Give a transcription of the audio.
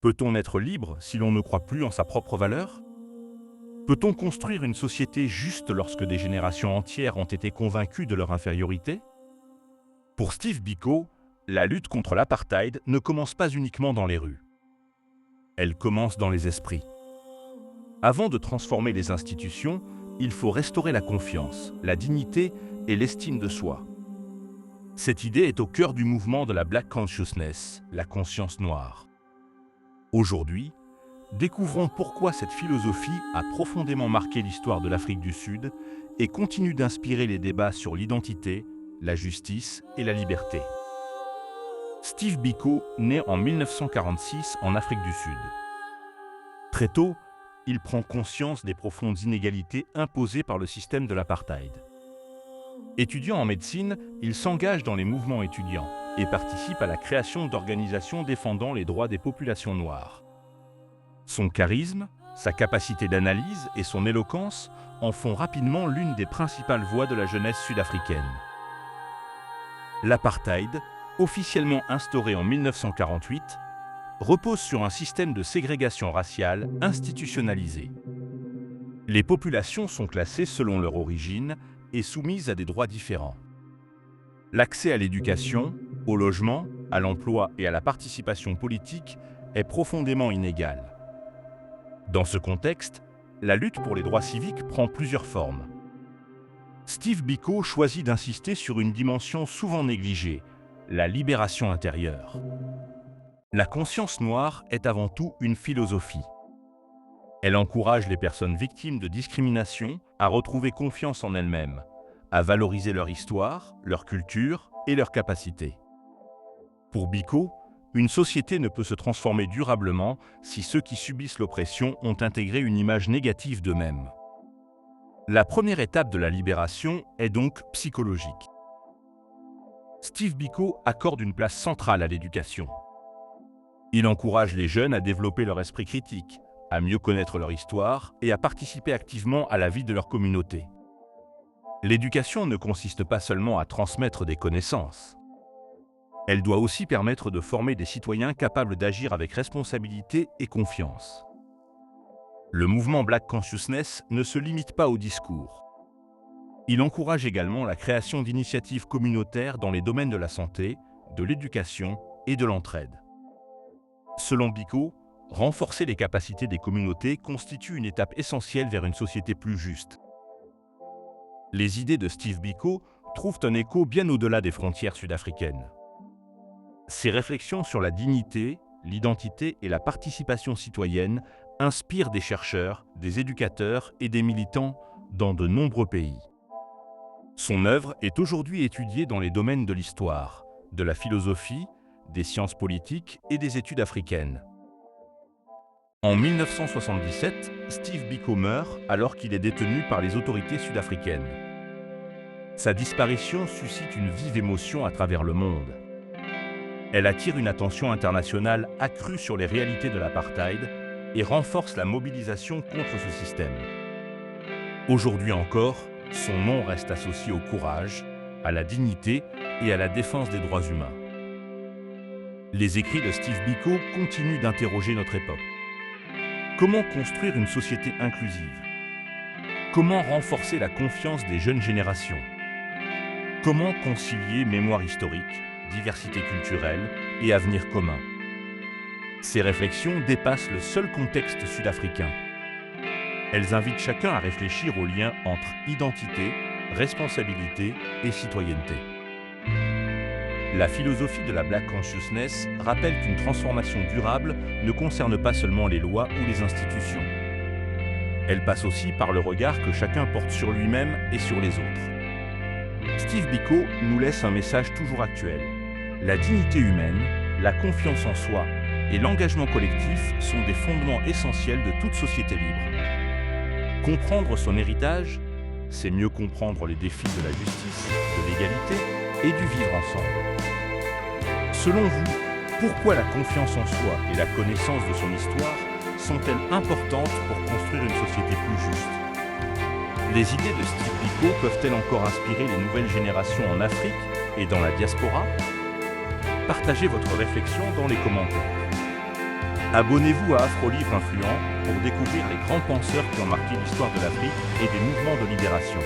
Peut-on être libre si l'on ne croit plus en sa propre valeur? Peut-on construire une société juste lorsque des générations entières ont été convaincues de leur infériorité? Pour Steve Biko, la lutte contre l'apartheid ne commence pas uniquement dans les rues. Elle commence dans les esprits. Avant de transformer les institutions, il faut restaurer la confiance, la dignité et l'estime de soi. Cette idée est au cœur du mouvement de la Black Consciousness, la conscience noire. Aujourd'hui, découvrons pourquoi cette philosophie a profondément marqué l'histoire de l'Afrique du Sud et continue d'inspirer les débats sur l'identité, la justice et la liberté. Steve Biko naît en 1946 en Afrique du Sud. Très tôt, il prend conscience des profondes inégalités imposées par le système de l'apartheid. Étudiant en médecine, il s'engage dans les mouvements étudiants et participe à la création d'organisations défendant les droits des populations noires. Son charisme, sa capacité d'analyse et son éloquence en font rapidement l'une des principales voix de la jeunesse sud-africaine. L'apartheid, officiellement instauré en 1948, repose sur un système de ségrégation raciale institutionnalisé. Les populations sont classées selon leur origine et soumises à des droits différents. L'accès à l'éducation, au logement, à l'emploi et à la participation politique est profondément inégal. Dans ce contexte, la lutte pour les droits civiques prend plusieurs formes. Steve Biko choisit d'insister sur une dimension souvent négligée, la libération intérieure. La conscience noire est avant tout une philosophie. Elle encourage les personnes victimes de discrimination à retrouver confiance en elles-mêmes, à valoriser leur histoire, leur culture et leurs capacités. Pour Biko, une société ne peut se transformer durablement si ceux qui subissent l'oppression ont intégré une image négative d'eux-mêmes. La première étape de la libération est donc psychologique. Steve Biko accorde une place centrale à l'éducation. Il encourage les jeunes à développer leur esprit critique, à mieux connaître leur histoire et à participer activement à la vie de leur communauté. L'éducation ne consiste pas seulement à transmettre des connaissances. Elle doit aussi permettre de former des citoyens capables d'agir avec responsabilité et confiance. Le mouvement Black Consciousness ne se limite pas au discours. Il encourage également la création d'initiatives communautaires dans les domaines de la santé, de l'éducation et de l'entraide. Selon Biko, renforcer les capacités des communautés constitue une étape essentielle vers une société plus juste. Les idées de Steve Biko trouvent un écho bien au-delà des frontières sud-africaines. Ses réflexions sur la dignité, l'identité et la participation citoyenne inspirent des chercheurs, des éducateurs et des militants dans de nombreux pays. Son œuvre est aujourd'hui étudiée dans les domaines de l'histoire, de la philosophie, des sciences politiques et des études africaines. En 1977, Steve Biko meurt alors qu'il est détenu par les autorités sud-africaines. Sa disparition suscite une vive émotion à travers le monde. Elle attire une attention internationale accrue sur les réalités de l'apartheid et renforce la mobilisation contre ce système. Aujourd'hui encore, son nom reste associé au courage, à la dignité et à la défense des droits humains. Les écrits de Steve Biko continuent d'interroger notre époque. Comment construire une société inclusive? Comment renforcer la confiance des jeunes générations? Comment concilier mémoire historique, diversité culturelle et avenir commun? Ces réflexions dépassent le seul contexte sud-africain. Elles invitent chacun à réfléchir au lien entre identité, responsabilité et citoyenneté. La philosophie de la Black Consciousness rappelle qu'une transformation durable ne concerne pas seulement les lois ou les institutions. Elle passe aussi par le regard que chacun porte sur lui-même et sur les autres. Steve Biko nous laisse un message toujours actuel. La dignité humaine, la confiance en soi et l'engagement collectif sont des fondements essentiels de toute société libre. Comprendre son héritage, c'est mieux comprendre les défis de la justice, de l'égalité et du vivre ensemble. Selon vous, pourquoi la confiance en soi et la connaissance de son histoire sont-elles importantes pour construire une société plus juste? Les idées de Steve Biko peuvent-elles encore inspirer les nouvelles générations en Afrique et dans la diaspora? Partagez votre réflexion dans les commentaires. Abonnez-vous à Afro-Livre Influent pour découvrir les grands penseurs qui ont marqué l'histoire de l'Afrique et des mouvements de libération.